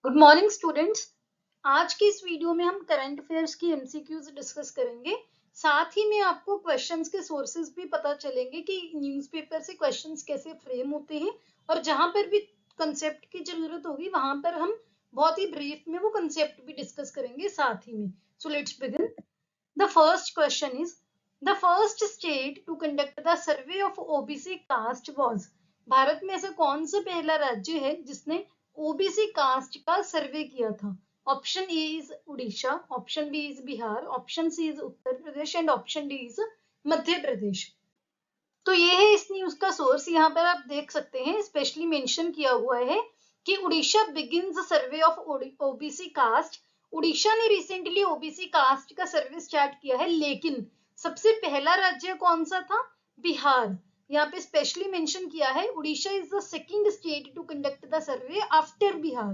Good morning students. आज के इस वीडियो में हम करंट अफेयर्स की एमसीक्यूज डिस्कस करेंगे। साथ ही में आपको क्वेश्चंस के सोर्सेज भी पता चलेंगे कि न्यूज़पेपर से क्वेश्चंस कैसे फ्रेम होते हैं और जहां पर भी कंसेप्ट की जरूरत होगी वहां पर हम बहुत ही ब्रीफ में वो कंसेप्ट भी डिस्कस करेंगे साथ ही में। So let's begin. The first question is the first state to conduct the survey of OBC caste was. Bharat में ऐसा कौन सा पहला राज्य है जिसने ओबीसी कास्ट का सर्वे किया था? Option A is Orissa, option B is Bihar, option C is Uttar Pradesh and option D is Madhya Pradesh. तो ये है इस न्यूज का सोर्स। यहाँ पर आप देख सकते हैं स्पेशली मेंशन किया हुआ है कि Orissa begins survey of OBC cast. Orissa ने रिसेंटली ओबीसी कास्ट का सर्वे स्टार्ट किया है, लेकिन सबसे पहला राज्य कौन सा था? बिहार। यहाँ पे स्पेशली मेंशन किया है Orissa is the second state to conduct the survey after Bihar.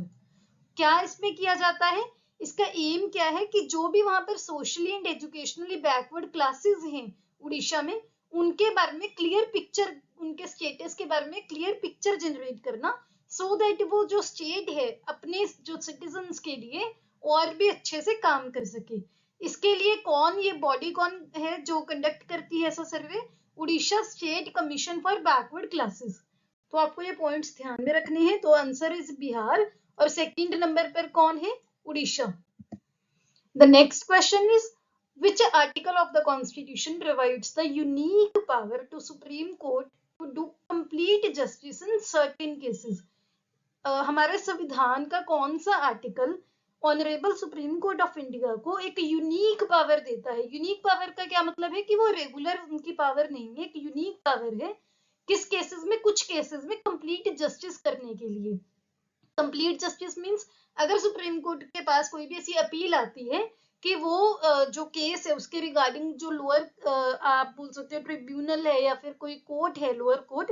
क्या इसमें किया जाता है? इसका एम क्या है कि जो भी वहां पर socially and educationally backward classes हैं उड़ीसा में, उनके बारे में क्लियर पिक्चर, उनके स्टेटस के बारे में क्लियर पिक्चर जनरेट करना, सो दैट वो जो स्टेट है अपने जो सिटीजन्स के लिए और भी अच्छे से काम कर सके। इसके लिए ये बॉडी कौन है जो कंडक्ट करती है ऐसा survey? Orissa state commission for backward classes. तो आपको ये पॉइंट्स ध्यान में रखने हैं। तो आंसर इज बिहार और सेकंड नंबर पर कौन है? Orissa. The next question is which article of the constitution provides the unique power to Supreme Court to do complete justice in certain cases? हमारे संविधान का कौन सा article honourable supreme court of India को एक यूनिक पावर देता है? Unique power का क्या मतलब है कि वो रेगुलर उनकी पावर नहीं है, एक यूनिक पावर है। किस केसेस में? कुछ केसेस में कंप्लीट जस्टिस करने के लिए। कंप्लीट जस्टिस मींस अगर सुप्रीम कोर्ट के पास कोई भी ऐसी अपील आती है कि वो जो केस है उसके रिगार्डिंग जो लोअर आप बोल सकते हो ट्रिब्यूनल है या फिर कोई कोर्ट है, लोअर कोर्ट,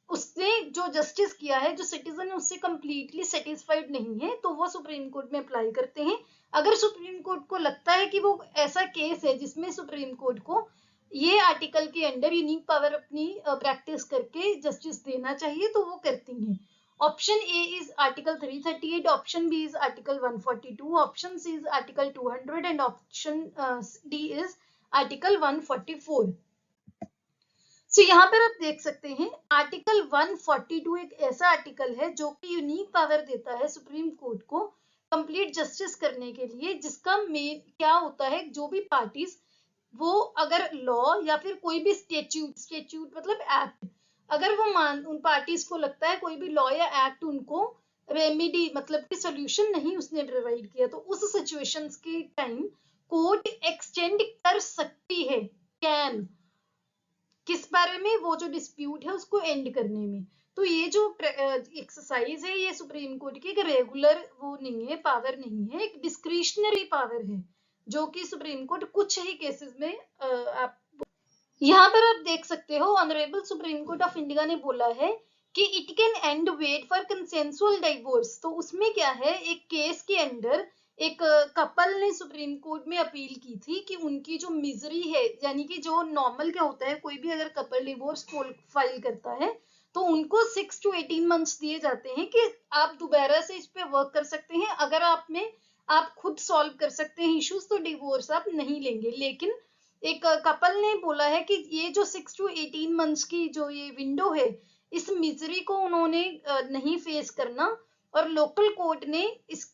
उसने जो जस्टिस किया है, जो सिटीजन है उससे कंप्लीटली सेटिस्फाइड नहीं है, तो वो सुप्रीम कोर्ट में अप्लाई करते हैं। अगर सुप्रीम कोर्ट को लगता है कि वो ऐसा केस है जिसमें सुप्रीम कोर्ट को ये आर्टिकल के अंडर यूनिक पावर अपनी प्रैक्टिस करके जस्टिस देना चाहिए, तो वो करती हैं। Option A is article 338, option B is article 142, option C is article 200 and option D is article 144। So यहाँ पर आप देख सकते हैं आर्टिकल 142 एक ऐसा आर्टिकल है जो कि यूनिक पावर देता है सुप्रीम कोर्ट को कंप्लीट जस्टिस करने के लिए, जिसका मेन क्या होता है, जो भी पार्टीज वो अगर लॉ या फिर कोई भी स्टेट्यूट मतलब एक्ट, अगर वो उन पार्टीज को लगता है कोई भी लॉ या एक्ट उनको रेमेडी मतलब कि सोल्यूशन नहीं उसने प्रोवाइड किया, तो उस सिचुएशंस के टाइम कोर्ट एक्सटेंड कर सकती है। कैन किस बारे में? वो जो डिस्प्यूट है उसको एंड करने में। तो ये जो एक्सरसाइज है ये सुप्रीम कोर्ट की एक रेगुलर वो नहीं है, पावर नहीं है, एक डिस्क्रिशनरी पावर है जो कि सुप्रीम कोर्ट कुछ ही केसेस में आप यहाँ पर आप देख सकते हो honourable supreme court of India ने बोला है कि it can and wait for consensual divorce. तो उसमें क्या है, एक केस के अंदर एक कपल ने सुप्रीम कोर्ट में अपील की थी कि उनकी जो मिजरी है, यानी कि जो नॉर्मल क्या होता है, कोई भी अगर कपल डिवोर्स फाइल करता है तो उनको 6 to 18 मंथ्स दिए जाते हैं कि आप दोबारा से इस पे वर्क कर सकते हैं। अगर आप खुद सॉल्व कर सकते हैं इश्यूज तो डिवोर्स आप नहीं लेंगे। लेकिन एक कपल ने बोला है कि ये जो 6 to 18 मंथ्स की जो ये विंडो है, इस मिजरी को उन्होंने नहीं फेस करना, और लोकल कोर्ट ने इस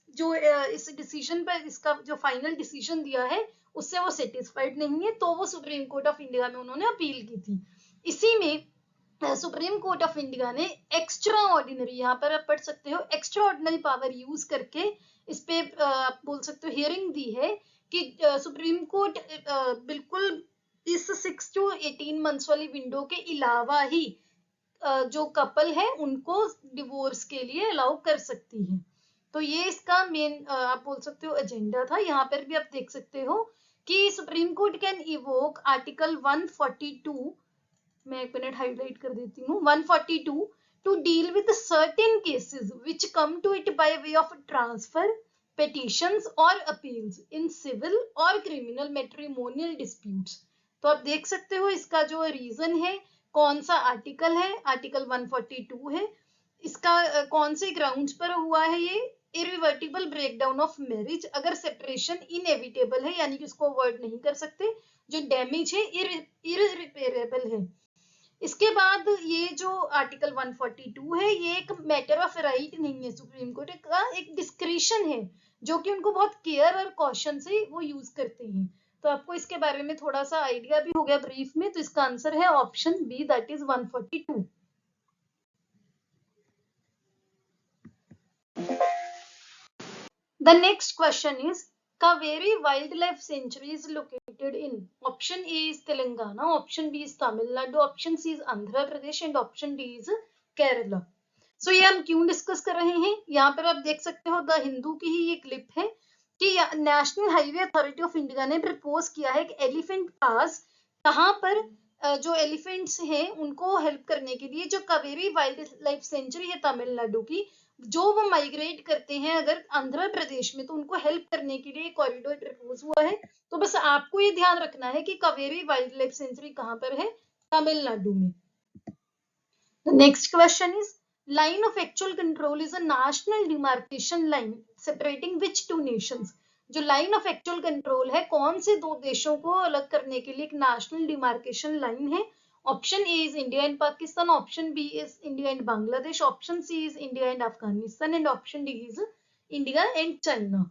डिसीजन पर इसका जो फाइनल डिसीजन दिया है उससे वो सेटिस्फाइड नहीं है, तो वो सुप्रीम कोर्ट ऑफ इंडिया में उन्होंने अपील की थी। इसी में सुप्रीम कोर्ट ऑफ इंडिया ने एक्स्ट्रा ऑर्डिनरी, यहाँ पर आप पढ़ सकते हो, एक्स्ट्रा ऑर्डिनरी पावर यूज करके इस पे आप बोल सकते हो हियरिंग दी है कि सुप्रीम कोर्ट बिल्कुल इस 6 to 18 मंथ्स वाली विंडो के अलावा ही जो कपल है उनको डिवोर्स के लिए अलाउ कर सकती है। तो ये इसका मेन आप बोल सकते हो एजेंडा था। यहाँ पर भी आप देख सकते हो कि supreme court can evoke article 142, मैं एक मिनट हाईलाइट कर देती हूँ, 142 to deal with certain cases which come to it by way of transfer, petitions और appeals in civil और criminal matrimonial disputes। तो आप देख सकते हो इसका जो रीजन है, कौन सा आर्टिकल है, आर्टिकल 142 है। इसका कौन से ग्राउंड्स पर हुआ है ये? इरिवर्टिबल ब्रेकडाउन ऑफ मैरिज, अगर सेपरेशन इनएविटेबल है यानी कि उसको अवॉइड नहीं कर सकते, जो डैमेज है इरिपेरेबल है। इसके बाद ये जो आर्टिकल 142 है, ये एक मैटर ऑफ राइट नहीं है, सुप्रीम कोर्ट का एक डिस्क्रिशन है जो कि उनको बहुत केयर और कॉशन से वो यूज करते हैं। तो आपको इसके बारे में थोड़ा सा आइडिया भी हो गया ब्रीफ में, तो इसका आंसर है option B, that is 142। The next question is, Kaveri Wildlife Sanctuary is located in, option A is Telangana, option B is Tamil Nadu, option C is Andhra Pradesh and option D is Kerala. So ये हम क्यों discuss कर रहे हैं, यहाँ पर आप देख सकते हो द हिंदू की ही ये क्लिप है कि national highway authority of India ने प्रपोज किया है कि एलिफेंट पास, कहाँ पर जो एलिफेंट्स हैं उनको हेल्प करने के लिए, जो कावेरी वाइल्ड लाइफ सेंचुरी है तमिलनाडु की, जो वो माइग्रेट करते हैं अगर आंध्र प्रदेश में, तो उनको हेल्प करने के लिए कॉरिडोर प्रपोज हुआ है। तो बस आपको ये ध्यान रखना है कि कावेरी वाइल्ड लाइफ सेंचुरी कहाँ पर है, तमिलनाडु में। The next question is, line of actual control is a national demarcation line separating which two nations? जो लाइन ऑफ एक्चुअल कंट्रोल है, कौन से दो देशों को अलग करने के लिए एक नेशनल डिमार्केशन लाइन है? Option A is India and Pakistan, option B is India and Bangladesh, option C is India and Afghanistan and option D is India and China.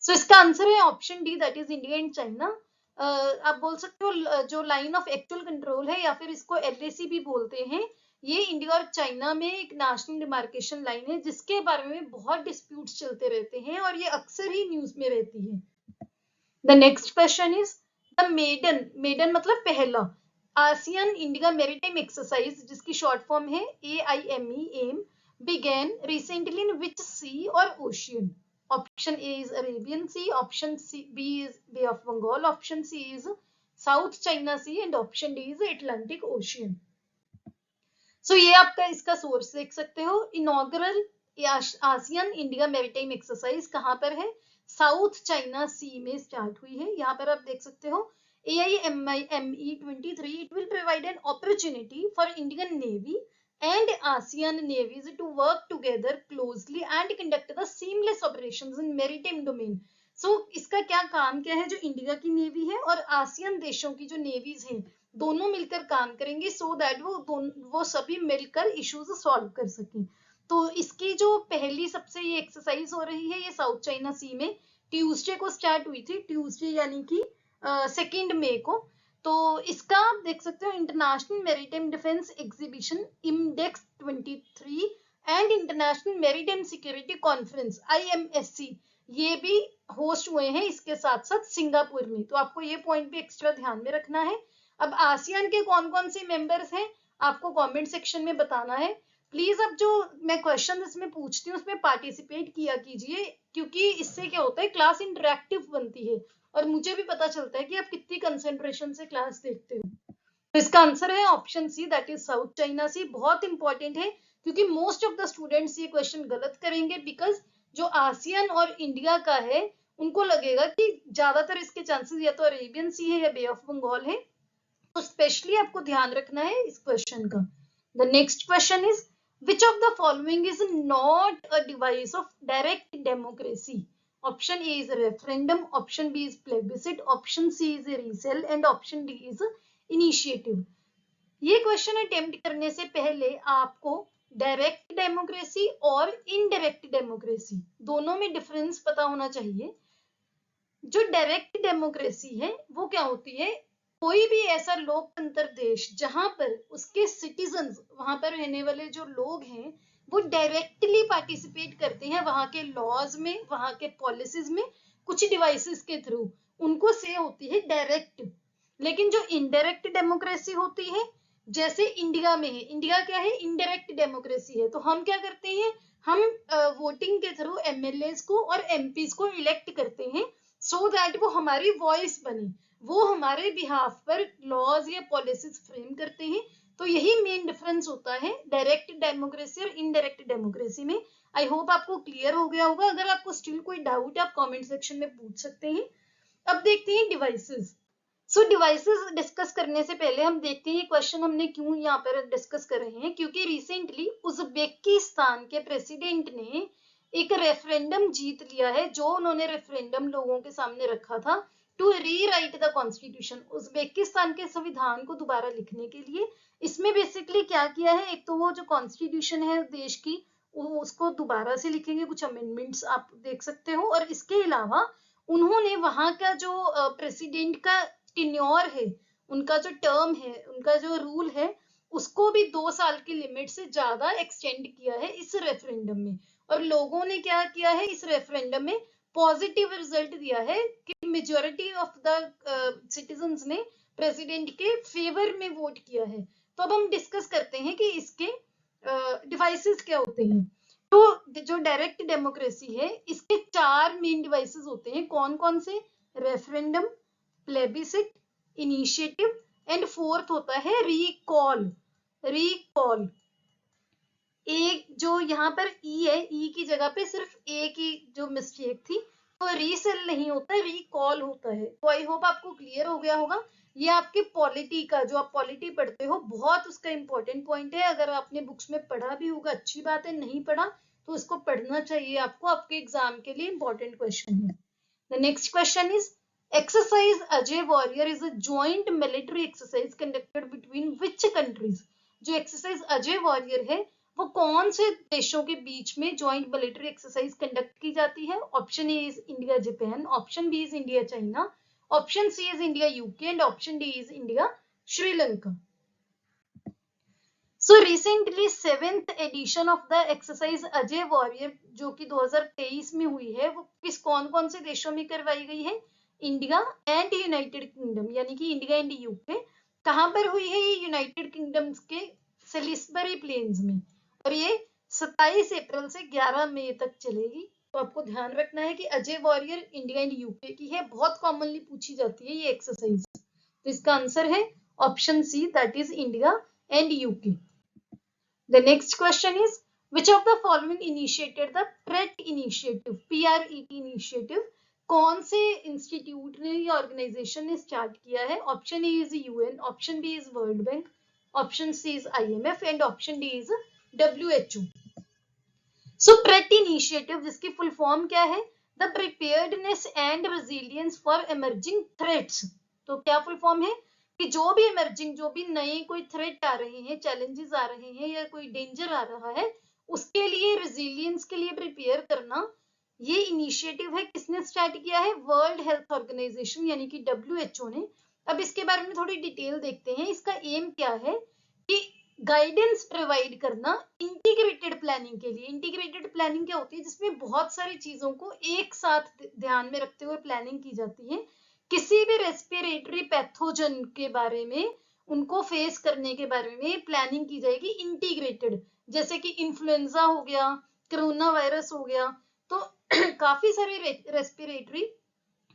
So इसका आंसर है option D, that is India and China. आप बोल सकते हो जो line of actual control है या फिर इसको एलएसी भी बोलते हैं, ये इंडिया और चाइना में एक नेशनल डिमार्केशन लाइन है जिसके बारे में बहुत डिस्प्यूट्स चलते रहते हैं और ये अक्सर ही न्यूज में रहती है। The next question is, the maiden मतलब पहला आसियान इंडिया मैरीटाइम एक्सरसाइज, जिसकी शॉर्ट फॉर्म है AIME, M, began recently in which sea और ocean? Option A is Arabian Sea, option B is Bay of Bengal, option C is South China Sea and option D is Atlantic Ocean. So ये आपका इसका source देख सकते हो, inaugural ASEAN India maritime exercise कहाँ पर है, south China सी में स्टार्ट हुई है। यहाँ पर आप देख सकते हो AIME 23, it will provide an opportunity for Indian Navy and ASEAN navies to work together closely and conduct the seamless operations in maritime domain. So इसका क्या काम क्या है, जो इंडिया की नेवी है और आसियान देशों की जो नेवीज हैं दोनों मिलकर काम करेंगे सो दैट वो सभी मिलकर इश्यूज सॉल्व कर सकें। तो इसकी जो पहली सबसे ये एक्सरसाइज हो रही है, ये साउथ चाइना सी में ट्यूसडे को स्टार्ट हुई थी, ट्यूसडे यानी कि 2 मई को। तो इसका आप देख सकते हो international maritime defence exhibition IMDEX 23 and international maritime security conference IMSC, ये भी होस्ट हुए हैं इसके साथ साथ सिंगापुर में। तो आपको ये पॉइंट भी एक्स्ट्रा ध्यान में रखना है। अब आसियान के कौन कौन से मेंबर्स हैं आपको कमेंट सेक्शन में बताना है। प्लीज अब जो मैं क्वेश्चन इसमें पूछती हूँ उसमें पार्टिसिपेट किया कीजिए, क्योंकि इससे क्या होता है क्लास इंटरेक्टिव बनती है और मुझे भी पता चलता है कि आप कितनी कंसंट्रेशन से क्लास देखते हो। तो इसका आंसर है option C, that is South China Sea. बहुत इंपॉर्टेंट है क्योंकि मोस्ट ऑफ द स्टूडेंट्स ये क्वेश्चन गलत करेंगे, बिकॉज जो आसियान और इंडिया का है उनको लगेगा कि ज्यादातर इसके चांसेस या तो अरेबियन सी है या बे ऑफ बंगाल है। तो स्पेशली आपको ध्यान रखना है इस क्वेश्चन का। The next question is, which of the following is not a device of direct democracy? Option A is a referendum, option B is plebiscite, option C is a recall and option D is initiative. ये question attempt करने से पहले आपको direct democracy और indirect democracy दोनों में difference पता होना चाहिए। जो डायरेक्ट डेमोक्रेसी है वो क्या होती है, कोई भी ऐसा लोकतंत्र देश जहां पर उसके सिटीजन्स, वहां पर रहने वाले जो लोग हैं वो डायरेक्टली पार्टिसिपेट करते हैं वहां के लॉज में, वहां के पॉलिसीज में, कुछ डिवाइसेस के थ्रू, उनको से होती है डायरेक्ट। लेकिन जो इनडायरेक्ट डेमोक्रेसी होती है, जैसे इंडिया में है, इंडिया क्या है, इनडायरेक्ट डेमोक्रेसी है। तो हम क्या करते हैं, हम वोटिंग के थ्रू एमएलएस को और एमपीज को इलेक्ट करते हैं सो दैट वो हमारी वॉइस बने, वो हमारे बिहाफ पर लॉज या पॉलिसीज फ्रेम करते हैं। तो यही मेन डिफरेंस होता है डायरेक्ट डेमोक्रेसी और इनडायरेक्ट डेमोक्रेसी में। आई होप आपको क्लियर हो गया होगा। अगर आपको स्टिल कोई डाउट है आप कमेंट सेक्शन में पूछ सकते हैं। अब देखते हैं डिवाइसेस। सो डिवाइसेस डिस्कस करने से पहले हम देखते हैं क्वेश्चन हमने क्यों यहाँ पर डिस्कस कर रहे हैं, क्योंकि रिसेंटली उज्बेकिस्तान के प्रेसिडेंट ने एक रेफरेंडम जीत लिया है, जो उन्होंने रेफरेंडम लोगों के सामने रखा था to rewrite the constitution, Uzbekistan के संविधान को दोबारा लिखने के लिए। इसमें बेसिकली क्या किया है, एक तो वो जो कॉन्स्टिट्यूशन है देश की उसको दोबारा से लिखेंगे, कुछ अमेंडमेंट्स आप देख सकते हो, और इसके अलावा उन्होंने वहां का जो प्रेसिडेंट का टेन्योर है, उनका जो टर्म है, उनका जो रूल है, उसको भी 2 साल की लिमिट से ज्यादा एक्सटेंड किया है इस रेफरेंडम में। और लोगों ने क्या किया है इस रेफरेंडम में, पॉजिटिव रिजल्ट दिया है कि मेजॉरिटी ऑफ द सिटीजन्स ने प्रेसिडेंट के फेवर में वोट किया है। तो अब हम डिस्कस करते हैं कि इसके डिवाइसेस क्या होते हैं। तो जो डायरेक्ट डेमोक्रेसी है, इसके 4 मेन डिवाइसेस होते हैं। कौन कौन से? Referendum, plebiscite, initiative, and fourth होता है रिकॉल। रिकॉल एक जो यहाँ पर ई है, ई की जगह पे सिर्फ ए की जो मिस्टेक थी, तो रीसेल नहीं होता है, रिकॉल होता है। तो आई होप आपको क्लियर हो गया होगा। ये आपके पॉलिटी का, जो आप पॉलिटी पढ़ते हो, बहुत उसका इंपॉर्टेंट पॉइंट है। अगर आपने बुक्स में पढ़ा भी होगा अच्छी बात है, नहीं पढ़ा तो इसको पढ़ना चाहिए आपको, आपके एग्जाम के लिए इंपॉर्टेंट क्वेश्चन है। The next question is, exercise Ajay Warrior is a joint military exercise conducted between which countries? जो एक्सरसाइज अजय वॉरियर है वो कौन से देशों के बीच में ज्वाइंट मिलिट्री एक्सरसाइज कंडक्ट की जाती है? Option A is India Japan, option B is India China, option C is India UK, and option D is India Sri Lanka. So recently 7th edition of the exercise Ajay warrior जो कि 2023 में हुई है, वो किस कौन कौन से देशों में करवाई गई है? इंडिया एंड यूनाइटेड किंगडम, यानी कि इंडिया एंड यूके। कहां पर हुई है ये? यूनाइटेड किंगडम के सेलिसबरी प्लेन्स में, और ये 27 अप्रैल से 11 मई तक चलेगी। तो आपको ध्यान रखना है कि Ajay warrior India and UK की है, बहुत कॉमनली पूछी जाती है ये एक्सरसाइज। तो इसका आंसर है option C, that is India and UK. The next question is, which of the following initiated the PRET initiative? PRET initiative कौन से इंस्टीट्यूट ने या ऑर्गेनाइजेशन ने स्टार्ट किया है? Option A is UN, option B is World Bank, option C is IMF, and option D is WHO. So PRET initiative जिसकी full form क्या है? The preparedness and resilience for emerging threats. तो क्या full form है कि जो भी emerging, जो भी नए कोई थ्रेट आ रहे हैं, चैलेंजेस आ रहे हैं, या कोई डेंजर आ रहा है, उसके लिए रेजिलियंस के लिए प्रिपेयर करना, ये इनिशिएटिव है। किसने स्टार्ट किया है? वर्ल्ड हेल्थ ऑर्गेनाइजेशन यानी कि डब्ल्यूएचओ ने। अब इसके बारे में थोड़ी डिटेल देखते हैं। इसका एम क्या है कि गाइडेंस प्रोवाइड करना इंटीग्रेटेड प्लानिंग के लिए। इंटीग्रेटेड प्लानिंग क्या होती है? जिसमें बहुत सारी चीजों को एक साथ ध्यान में रखते हुए प्लानिंग की जाती है। किसी भी रेस्पिरेटरी पैथोजन के बारे में, उनको फेस करने के बारे में प्लानिंग की जाएगी इंटीग्रेटेड। जैसे कि इन्फ्लुएंजा हो गया, कोरोना वायरस हो गया, तो काफी सारे रेस्पिरेटरी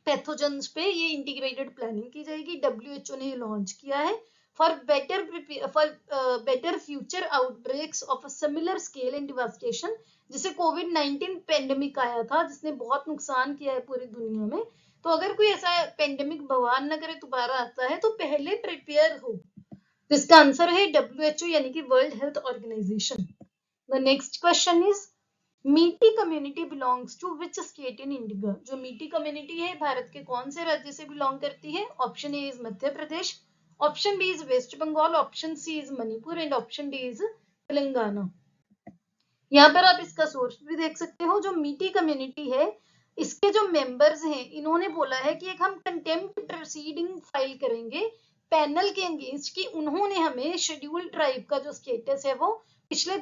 पैथोजन्स पे ये इंटीग्रेटेड प्लानिंग की जाएगी। डब्ल्यूएचओ ने लॉन्च किया है for better future outbreaks of a similar scale and devastation. जिसे कोविड-19 पेंडेमिक आया था, जिसने बहुत नुकसान किया है पूरी दुनिया में। तो अगर कोई ऐसा पेंडेमिक भगवान न करे दोबारा आता है, तो पहले प्रिपेयर हो। तो इसका आंसर है डब्ल्यूएचओ यानी कि World Health Organization. The next question is, Meitei community belongs to which state in India? जो मीटी कम्युनिटी है भारत के कौन से राज्य से बिलोंग करती है? Option A is Madhya Pradesh, option B is West Bengal, option C is Manipur, and option D is Telangana. यहाँ पर आप इसका सोर्स भी देख सकते हो। जो मीटी कम्युनिटी है, इसके जो मेंबर्स हैं, इन्होंने बोला है कि एक हम कंटेम्प्ट प्रोसीडिंग फाइल करेंगे पैनल के अगेंस्ट कि उन्होंने हमें शेड्यूल्ड ट्राइब का जो स्टेटस है वो पिछले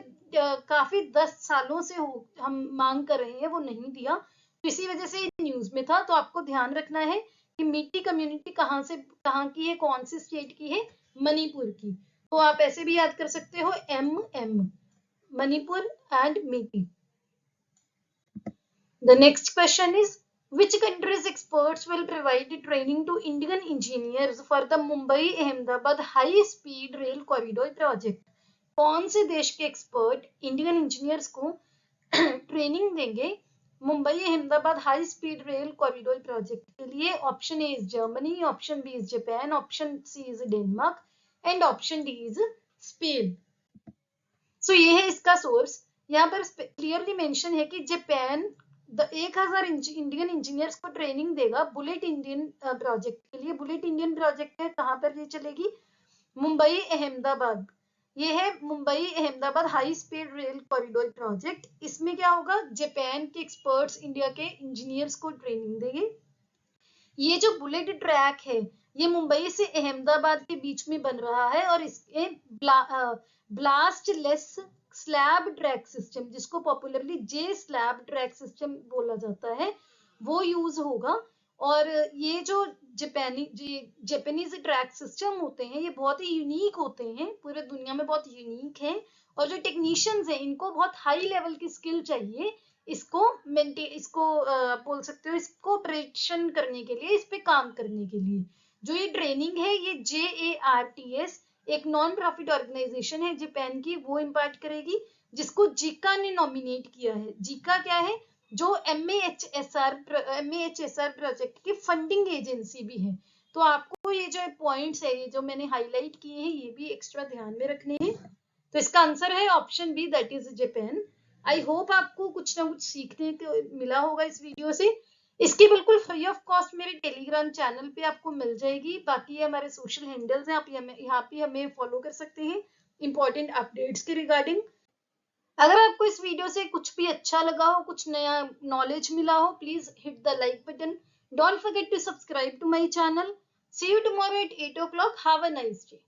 काफी 10 सालों से हम मांग कर रहे हैं, वो नहीं दिया। तो इसी वजह से न्यूज में था। तो आपको ध्यान रखना है कि मीटी कम्युनिटी कहाँ की है, कौन सी स्टेट की है? मणिपुर की। तो आप ऐसे भी याद कर सकते हो, M Manipur and Meeti. The next question is, which country's experts will provide training to Indian engineers for the Mumbai-Ahmedabad high-speed rail corridor project? कौन से देश के एक्सपर्ट इंडियन इंजीनियर्स को ट्रेनिंग देंगे Mumbai Ahmedabad high speed rail corridor project के लिए? Option A is Germany, option B is Japan, option C is Denmark, and option D is Spain. So ये है इसका सोर्स। यहाँ पर क्लियरली मेंशन है कि जापान 1000 इंडियन इंजीनियर्स को ट्रेनिंग देगा बुलेट इंडियन प्रोजेक्ट के लिए। बुलेट इंडियन प्रोजेक्ट है, कहाँ पर ये चलेगी? मुंबई अहमदाबाद। ये है Mumbai Ahmedabad high speed rail corridor project. इसमें क्या होगा? जापान के एक्सपर्ट्स इंडिया के इंजीनियर्स को ट्रेनिंग देंगे। ये जो बुलेट ट्रैक है ये मुंबई से अहमदाबाद के बीच में बन रहा है और इसके blast less slab track system, जिसको पॉपुलरली जे स्लैब ट्रैक सिस्टम बोला जाता है, वो यूज होगा। और ये जो जापानीज ट्रैक सिस्टम होते हैं ये बहुत ही यूनिक होते हैं, पूरे दुनिया में बहुत यूनिक है। और जो टेक्नीशियंस हैं इनको बहुत हाई लेवल की स्किल चाहिए इसको बोल सकते हो इसको ऑपरेशन करने के लिए, इस पे काम करने के लिए। जो ये ट्रेनिंग है ये JARTS एक नॉन प्रॉफिट ऑर्गेनाइजेशन है जापान की, वो इम्पार्ट करेगी, जिसको जीका ने नॉमिनेट किया है। जीका क्या है? जो MAHSR प्रोजेक्ट की फंडिंग एजेंसी भी है। तो आपको ये जो पॉइंट्स है, ये जो मैंने हाईलाइट किए हैं, ये भी एक्स्ट्रा ध्यान में रखने हैं। तो इसका आंसर है option B, that is Japan. I hope आपको कुछ ना कुछ सीखने को मिला होगा इस वीडियो से। इसकी बिल्कुल फ्री ऑफ कॉस्ट मेरे टेलीग्राम चैनल पे आपको मिल जाएगी। बाकी ये हमारे सोशल हैंडल्स हैं, आप यहाँ पे हमें फॉलो कर सकते हैं इंपॉर्टेंट अपडेट्स के रिगार्डिंग। अगर आपको इस वीडियो से कुछ भी अच्छा लगा हो, कुछ नया नॉलेज मिला हो, please hit the like button. Don't forget to subscribe to my channel. See you tomorrow at 8 o'clock. Have a nice day.